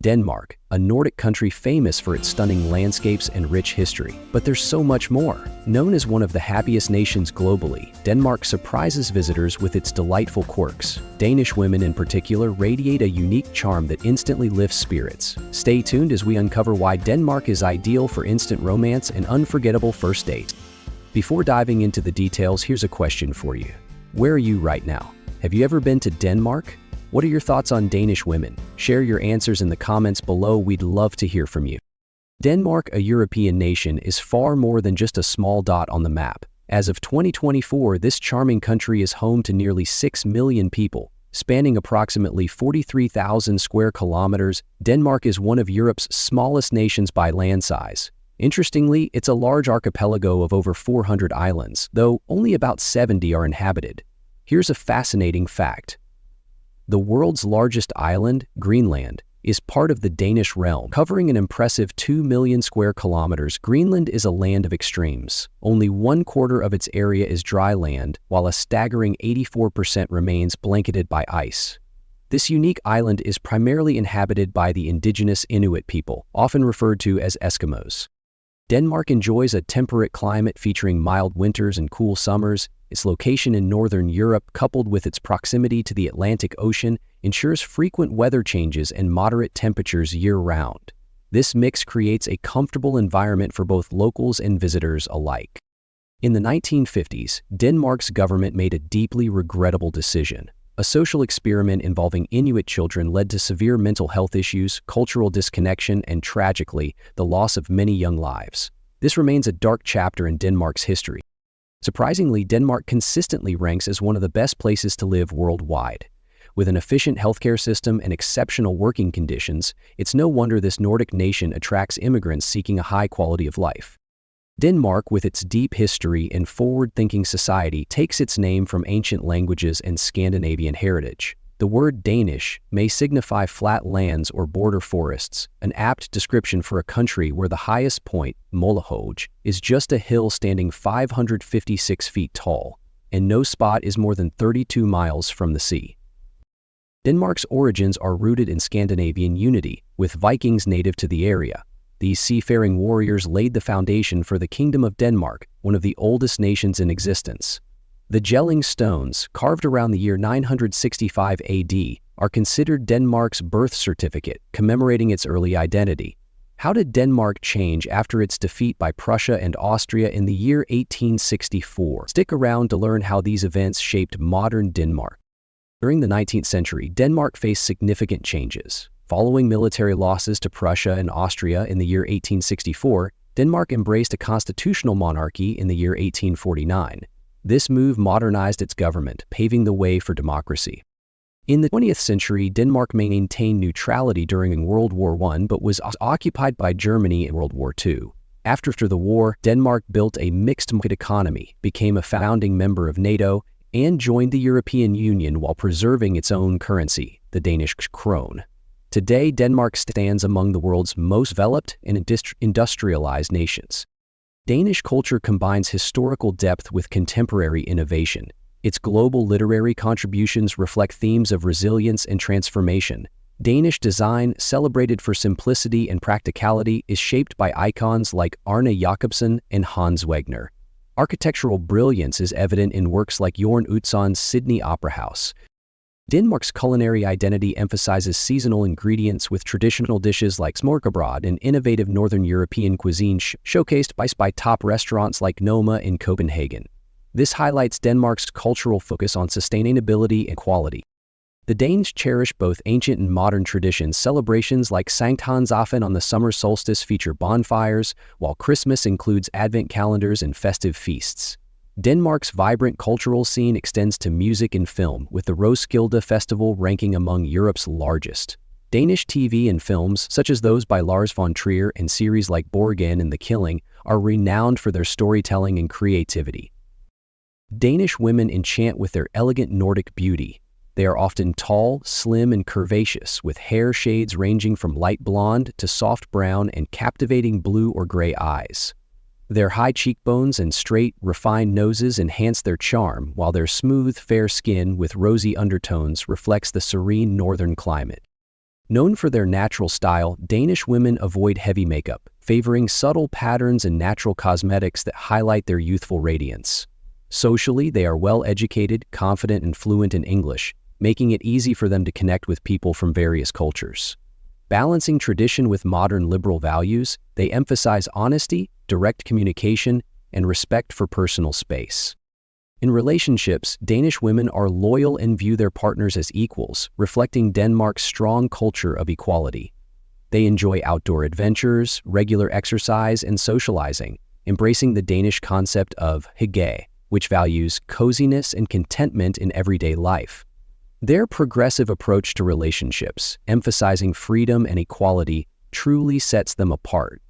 Denmark, a Nordic country famous for its stunning landscapes and rich history. But there's so much more. Known as one of the happiest nations globally, Denmark surprises visitors with its delightful quirks. Danish women in particular radiate a unique charm that instantly lifts spirits. Stay tuned as we uncover why Denmark is ideal for instant romance and unforgettable first dates. Before diving into the details, here's a question for you. Where are you right now? Have you ever been to Denmark? What are your thoughts on Danish women? Share your answers in the comments below. We'd love to hear from you. Denmark, a European nation, is far more than just a small dot on the map. As of 2024, this charming country is home to nearly 6 million people, spanning approximately 43,000 square kilometers. Denmark is one of Europe's smallest nations by land size. Interestingly, it's a large archipelago of over 400 islands, though only about 70 are inhabited. Here's a fascinating fact. The world's largest island, Greenland, is part of the Danish realm, covering an impressive 2 million square kilometers. Greenland is a land of extremes. Only 1/4 of its area is dry land, while a staggering 84% remains blanketed by ice. This unique island is primarily inhabited by the indigenous Inuit people, often referred to as Eskimos. Denmark enjoys a temperate climate featuring mild winters and cool summers. Its location in northern Europe, coupled with its proximity to the Atlantic Ocean, ensures frequent weather changes and moderate temperatures year-round. This mix creates a comfortable environment for both locals and visitors alike. In the 1950s, Denmark's government made a deeply regrettable decision. A social experiment involving Inuit children led to severe mental health issues, cultural disconnection, and tragically, the loss of many young lives. This remains a dark chapter in Denmark's history. Surprisingly, Denmark consistently ranks as one of the best places to live worldwide. With an efficient healthcare system and exceptional working conditions, it's no wonder this Nordic nation attracts immigrants seeking a high quality of life. Denmark, with its deep history and forward-thinking society, takes its name from ancient languages and Scandinavian heritage. The word Danish may signify flat lands or border forests, an apt description for a country where the highest point, Målehøj, is just a hill standing 556 feet tall, and no spot is more than 32 miles from the sea. Denmark's origins are rooted in Scandinavian unity, with Vikings native to the area. These seafaring warriors laid the foundation for the Kingdom of Denmark, one of the oldest nations in existence. The Jelling stones, carved around the year 965 AD, are considered Denmark's birth certificate, commemorating its early identity. How did Denmark change after its defeat by Prussia and Austria in the year 1864? Stick around to learn how these events shaped modern Denmark. During the 19th century, Denmark faced significant changes. Following military losses to Prussia and Austria in the year 1864, Denmark embraced a constitutional monarchy in the year 1849. This move modernized its government, paving the way for democracy. In the 20th century, Denmark maintained neutrality during World War I but was occupied by Germany in World War II. After the war, Denmark built a mixed market economy, became a founding member of NATO, and joined the European Union while preserving its own currency, the Danish krone. Today, Denmark stands among the world's most developed and industrialized nations. Danish culture combines historical depth with contemporary innovation. Its global literary contributions reflect themes of resilience and transformation. Danish design, celebrated for simplicity and practicality, is shaped by icons like Arne Jacobsen and Hans Wegner. Architectural brilliance is evident in works like Jørgen Utzon's Sydney Opera House. Denmark's culinary identity emphasizes seasonal ingredients with traditional dishes like smørrebrød and innovative Northern European cuisine showcased by top restaurants like Noma in Copenhagen. This highlights Denmark's cultural focus on sustainability and quality. The Danes cherish both ancient and modern traditions. Celebrations like Sankthansaften on the summer solstice feature bonfires, while Christmas includes advent calendars and festive feasts. Denmark's vibrant cultural scene extends to music and film, with the Roskilde Festival ranking among Europe's largest. Danish TV and films, such as those by Lars von Trier and series like Borgen and The Killing, are renowned for their storytelling and creativity. Danish women enchant with their elegant Nordic beauty. They are often tall, slim, and curvaceous, with hair shades ranging from light blonde to soft brown and captivating blue or gray eyes. Their high cheekbones and straight, refined noses enhance their charm, while their smooth, fair skin with rosy undertones reflects the serene northern climate. Known for their natural style, Danish women avoid heavy makeup, favoring subtle patterns and natural cosmetics that highlight their youthful radiance. Socially, they are well-educated, confident, and fluent in English, making it easy for them to connect with people from various cultures. Balancing tradition with modern liberal values, they emphasize honesty, direct communication, and respect for personal space. In relationships, Danish women are loyal and view their partners as equals, reflecting Denmark's strong culture of equality. They enjoy outdoor adventures, regular exercise, and socializing, embracing the Danish concept of Hygge, which values coziness and contentment in everyday life. Their progressive approach to relationships, emphasizing freedom and equality, truly sets them apart.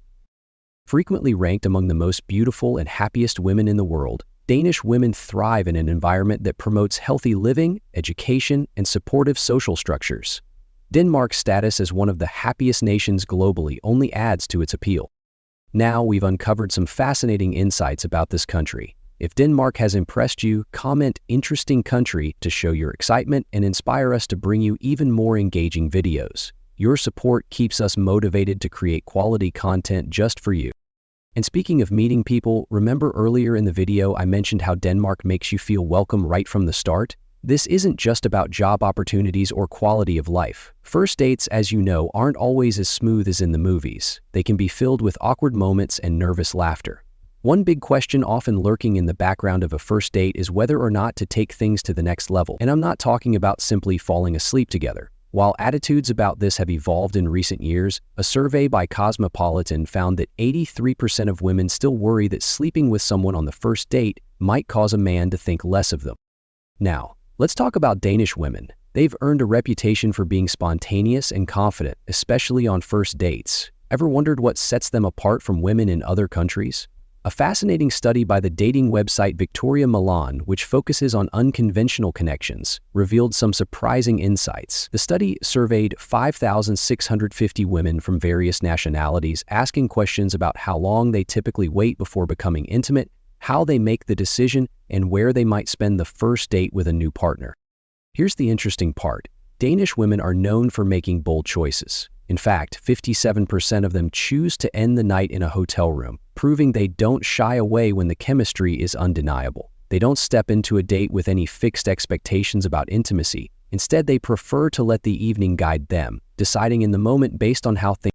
Frequently ranked among the most beautiful and happiest women in the world, Danish women thrive in an environment that promotes healthy living, education, and supportive social structures. Denmark's status as one of the happiest nations globally only adds to its appeal. Now we've uncovered some fascinating insights about this country. If Denmark has impressed you, comment "interesting country" to show your excitement and inspire us to bring you even more engaging videos. Your support keeps us motivated to create quality content just for you. And speaking of meeting people, remember earlier in the video I mentioned how Denmark makes you feel welcome right from the start? This isn't just about job opportunities or quality of life. First dates, as you know, aren't always as smooth as in the movies. They can be filled with awkward moments and nervous laughter. One big question often lurking in the background of a first date is whether or not to take things to the next level. And I'm not talking about simply falling asleep together. While attitudes about this have evolved in recent years, a survey by Cosmopolitan found that 83% of women still worry that sleeping with someone on the first date might cause a man to think less of them. Now, let's talk about Danish women. They've earned a reputation for being spontaneous and confident, especially on first dates. Ever wondered what sets them apart from women in other countries? A fascinating study by the dating website Victoria Milan, which focuses on unconventional connections, revealed some surprising insights. The study surveyed 5,650 women from various nationalities, asking questions about how long they typically wait before becoming intimate, how they make the decision, and where they might spend the first date with a new partner. Here's the interesting part. Danish women are known for making bold choices. In fact, 57% of them choose to end the night in a hotel room, proving they don't shy away when the chemistry is undeniable. They don't step into a date with any fixed expectations about intimacy. Instead, they prefer to let the evening guide them, deciding in the moment based on how things.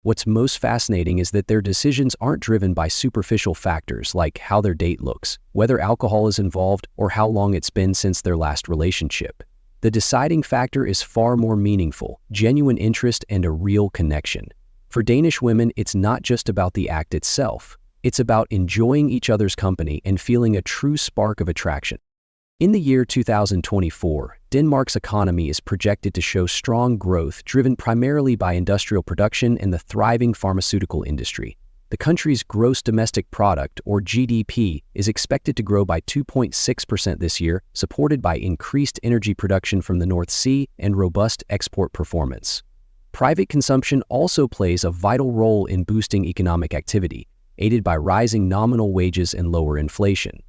What's most fascinating is that their decisions aren't driven by superficial factors like how their date looks, whether alcohol is involved, or how long it's been since their last relationship. The deciding factor is far more meaningful, genuine interest and a real connection. For Danish women, it's not just about the act itself. It's about enjoying each other's company and feeling a true spark of attraction. In the year 2024, Denmark's economy is projected to show strong growth driven primarily by industrial production and the thriving pharmaceutical industry. The country's gross domestic product, or GDP, is expected to grow by 2.6% this year, supported by increased energy production from the North Sea and robust export performance. Private consumption also plays a vital role in boosting economic activity, aided by rising nominal wages and lower inflation.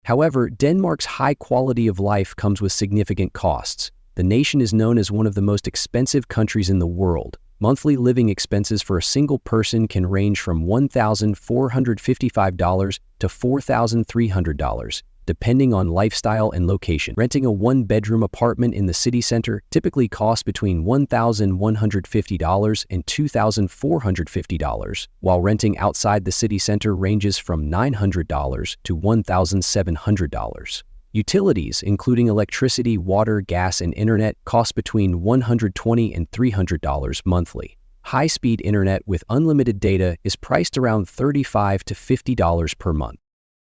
However, Denmark's high quality of life comes with significant costs. The nation is known as one of the most expensive countries in the world. Monthly living expenses for a single person can range from $1,455 to $4,300, depending on lifestyle and location. Renting a one-bedroom apartment in the city center typically costs between $1,150 and $2,450, while renting outside the city center ranges from $900 to $1,700. Utilities, including electricity, water, gas, and internet, cost between $120 and $300 monthly. High-speed internet with unlimited data is priced around $35 to $50 per month.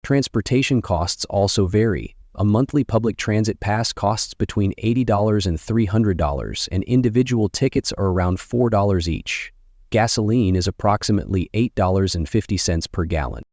Transportation costs also vary. A monthly public transit pass costs between $80 and $300, and individual tickets are around $4 each. Gasoline is approximately $8.50 per gallon.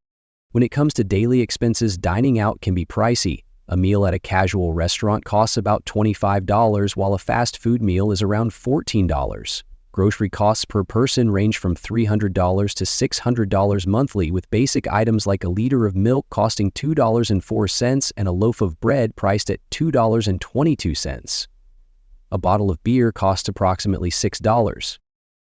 When it comes to daily expenses, dining out can be pricey. A meal at a casual restaurant costs about $25, while a fast food meal is around $14. Grocery costs per person range from $300 to $600 monthly, with basic items like a liter of milk costing $2.04 and a loaf of bread priced at $2.22. A bottle of beer costs approximately $6.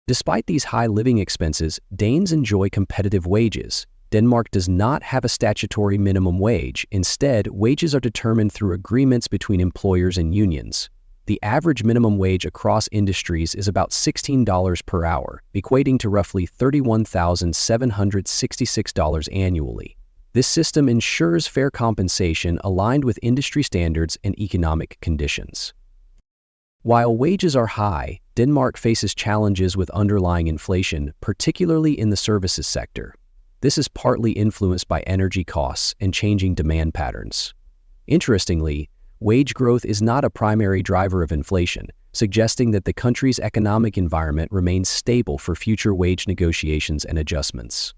Despite these high living expenses, Danes enjoy competitive wages. Denmark does not have a statutory minimum wage. Instead, wages are determined through agreements between employers and unions. The average minimum wage across industries is about $16 per hour, equating to roughly $31,766 annually. This system ensures fair compensation aligned with industry standards and economic conditions. While wages are high, Denmark faces challenges with underlying inflation, particularly in the services sector. This is partly influenced by energy costs and changing demand patterns. Interestingly, wage growth is not a primary driver of inflation, suggesting that the country's economic environment remains stable for future wage negotiations and adjustments.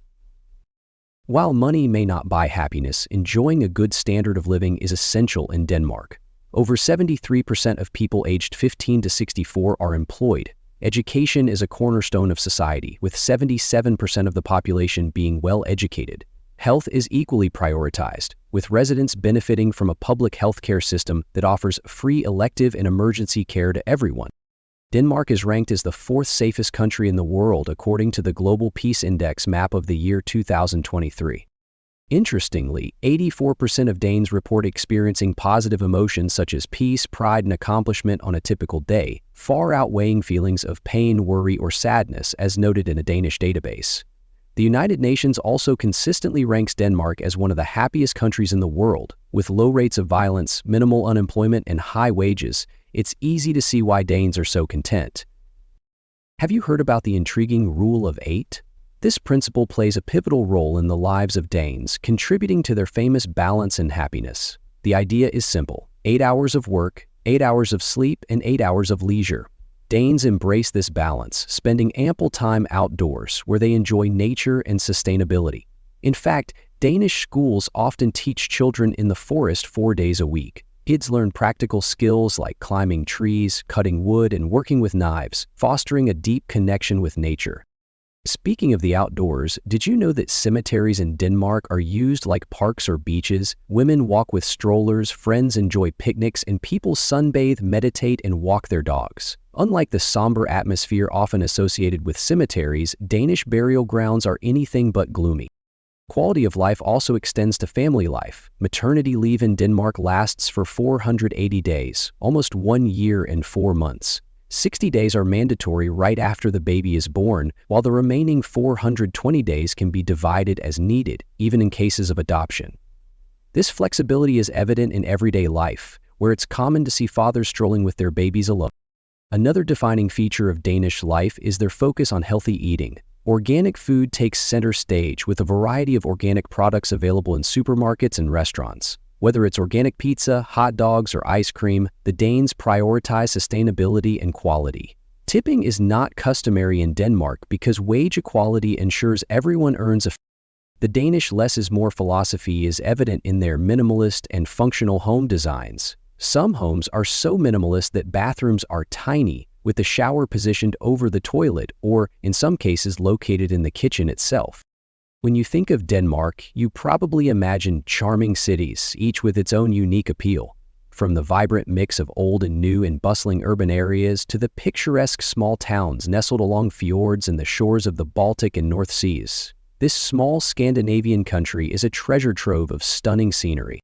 While money may not buy happiness, enjoying a good standard of living is essential in Denmark. Over 73% of people aged 15 to 64 are employed. Education is a cornerstone of society, with 77% of the population being well educated. Health is equally prioritized, with residents benefiting from a public healthcare system that offers free elective and emergency care to everyone. Denmark is ranked as the fourth safest country in the world according to the Global Peace Index map of the year 2023. Interestingly, 84% of Danes report experiencing positive emotions such as peace, pride, and accomplishment on a typical day, far outweighing feelings of pain, worry, or sadness, as noted in a Danish database. The United Nations also consistently ranks Denmark as one of the happiest countries in the world. With low rates of violence, minimal unemployment, and high wages, it's easy to see why Danes are so content. Have you heard about the intriguing Rule of 8? This principle plays a pivotal role in the lives of Danes, contributing to their famous balance and happiness. The idea is simple: 8 hours of work, 8 hours of sleep, and 8 hours of leisure. Danes embrace this balance, spending ample time outdoors where they enjoy nature and sustainability. In fact, Danish schools often teach children in the forest 4 days a week. Kids learn practical skills like climbing trees, cutting wood, and working with knives, fostering a deep connection with nature. Speaking of the outdoors, did you know that cemeteries in Denmark are used like parks or beaches? Women walk with strollers, friends enjoy picnics, and people sunbathe, meditate, and walk their dogs. Unlike the somber atmosphere often associated with cemeteries, Danish burial grounds are anything but gloomy. Quality of life also extends to family life. Maternity leave in Denmark lasts for 480 days, almost 1 year and 4 months. 60 days are mandatory right after the baby is born, while the remaining 420 days can be divided as needed, even in cases of adoption. This flexibility is evident in everyday life, where it's common to see fathers strolling with their babies alone. Another defining feature of Danish life is their focus on healthy eating. Organic food takes center stage, with a variety of organic products available in supermarkets and restaurants. Whether it's organic pizza, hot dogs, or ice cream, the Danes prioritize sustainability and quality. Tipping is not customary in Denmark because wage equality ensures everyone earns a. The Danish less is more philosophy is evident in their minimalist and functional home designs. Some homes are so minimalist that bathrooms are tiny, with the shower positioned over the toilet or, in some cases, located in the kitchen itself. When you think of Denmark, you probably imagine charming cities, each with its own unique appeal. From the vibrant mix of old and new and bustling urban areas to the picturesque small towns nestled along fjords and the shores of the Baltic and North Seas, this small Scandinavian country is a treasure trove of stunning scenery.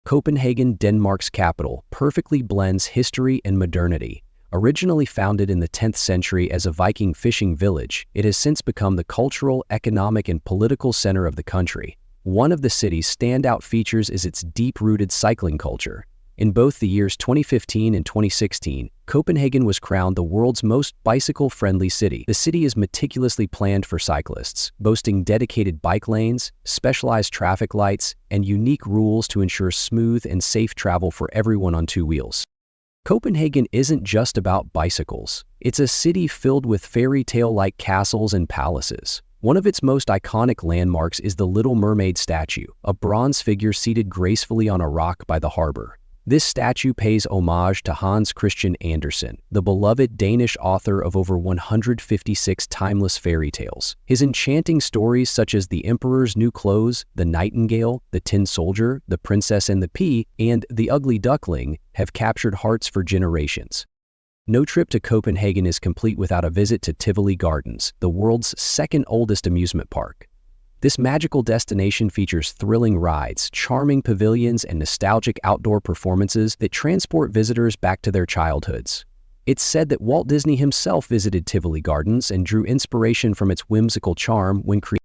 Copenhagen, Denmark's capital, perfectly blends history and modernity. Originally founded in the 10th century as a Viking fishing village, it has since become the cultural, economic, and political center of the country. One of the city's standout features is its deep-rooted cycling culture. In both the years 2015 and 2016, Copenhagen was crowned the world's most bicycle-friendly city. The city is meticulously planned for cyclists, boasting dedicated bike lanes, specialized traffic lights, and unique rules to ensure smooth and safe travel for everyone on 2 wheels. Copenhagen isn't just about bicycles. It's a city filled with fairy tale-like castles and palaces. One of its most iconic landmarks is the Little Mermaid statue, a bronze figure seated gracefully on a rock by the harbor. This statue pays homage to Hans Christian Andersen, the beloved Danish author of over 156 timeless fairy tales. His enchanting stories such as The Emperor's New Clothes, The Nightingale, The Tin Soldier, The Princess and the Pea, and The Ugly Duckling have captured hearts for generations. No trip to Copenhagen is complete without a visit to Tivoli Gardens, the world's second oldest amusement park. This magical destination features thrilling rides, charming pavilions, and nostalgic outdoor performances that transport visitors back to their childhoods. It's said that Walt Disney himself visited Tivoli Gardens and drew inspiration from its whimsical charm when creating.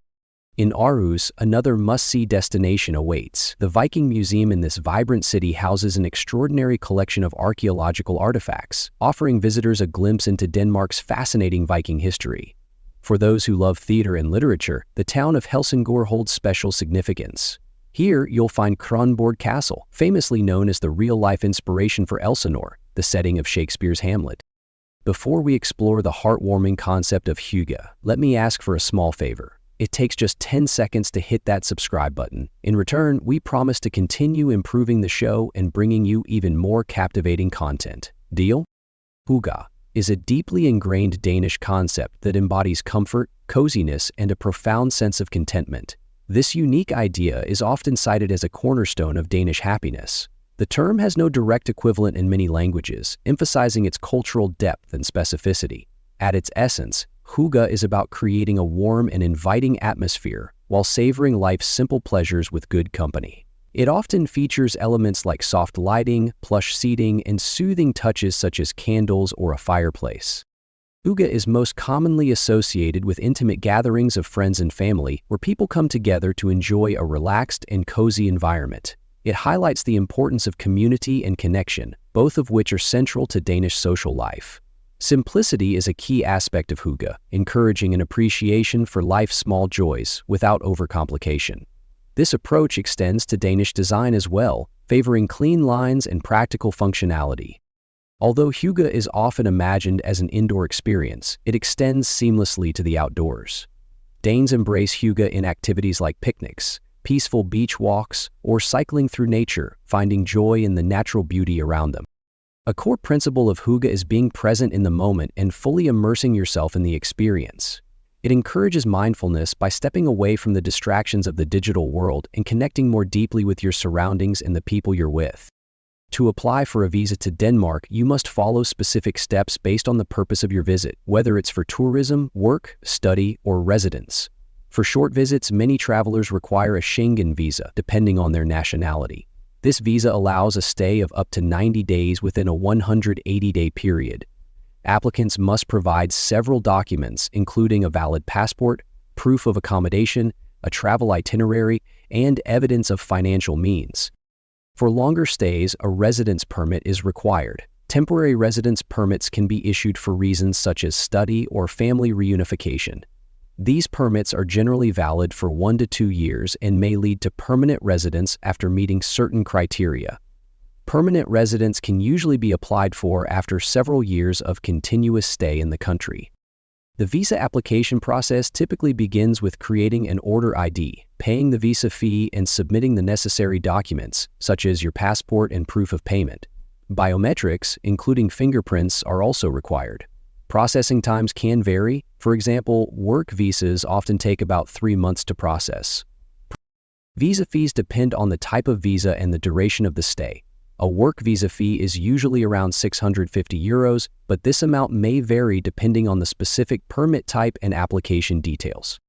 In Aarhus, another must-see destination awaits. The Viking Museum in this vibrant city houses an extraordinary collection of archaeological artifacts, offering visitors a glimpse into Denmark's fascinating Viking history. For those who love theater and literature, the town of Helsingør holds special significance. Here, you'll find Kronborg Castle, famously known as the real-life inspiration for Elsinore, the setting of Shakespeare's Hamlet. Before we explore the heartwarming concept of hygge, let me ask for a small favor. It takes just 10 seconds to hit that subscribe button. In return, we promise to continue improving the show and bringing you even more captivating content. Deal? Hygge is a deeply ingrained Danish concept that embodies comfort, coziness, and a profound sense of contentment. This unique idea is often cited as a cornerstone of Danish happiness. The term has no direct equivalent in many languages, emphasizing its cultural depth and specificity. At its essence, hygge is about creating a warm and inviting atmosphere while savoring life's simple pleasures with good company. It often features elements like soft lighting, plush seating, and soothing touches such as candles or a fireplace. Hygge is most commonly associated with intimate gatherings of friends and family where people come together to enjoy a relaxed and cozy environment. It highlights the importance of community and connection, both of which are central to Danish social life. Simplicity is a key aspect of hygge, encouraging an appreciation for life's small joys without overcomplication. This approach extends to Danish design as well, favoring clean lines and practical functionality. Although hygge is often imagined as an indoor experience, it extends seamlessly to the outdoors. Danes embrace hygge in activities like picnics, peaceful beach walks, or cycling through nature, finding joy in the natural beauty around them. A core principle of hygge is being present in the moment and fully immersing yourself in the experience. It encourages mindfulness by stepping away from the distractions of the digital world and connecting more deeply with your surroundings and the people you're with. To apply for a visa to Denmark, you must follow specific steps based on the purpose of your visit, whether it's for tourism, work, study, or residence. For short visits, many travelers require a Schengen visa, depending on their nationality. This visa allows a stay of up to 90 days within a 180-day period. Applicants must provide several documents, including a valid passport, proof of accommodation, a travel itinerary, and evidence of financial means. For longer stays, a residence permit is required. Temporary residence permits can be issued for reasons such as study or family reunification. These permits are generally valid for 1 to 2 years and may lead to permanent residence after meeting certain criteria. Permanent residence can usually be applied for after several years of continuous stay in the country. The visa application process typically begins with creating an order ID, paying the visa fee, and submitting the necessary documents, such as your passport and proof of payment. Biometrics, including fingerprints, are also required. Processing times can vary. For example, work visas often take about 3 months to process. Visa fees depend on the type of visa and the duration of the stay. A work visa fee is usually around €650, but this amount may vary depending on the specific permit type and application details.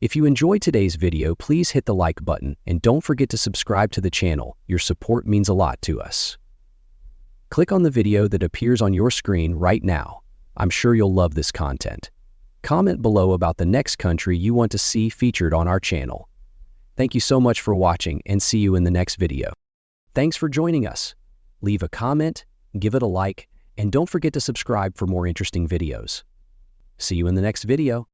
If you enjoyed today's video, please hit the like button and don't forget to subscribe to the channel. Your support means a lot to us. Click on the video that appears on your screen right now. I'm sure you'll love this content. Comment below about the next country you want to see featured on our channel. Thank you so much for watching and see you in the next video. Thanks for joining us. Leave a comment, give it a like, and don't forget to subscribe for more interesting videos. See you in the next video.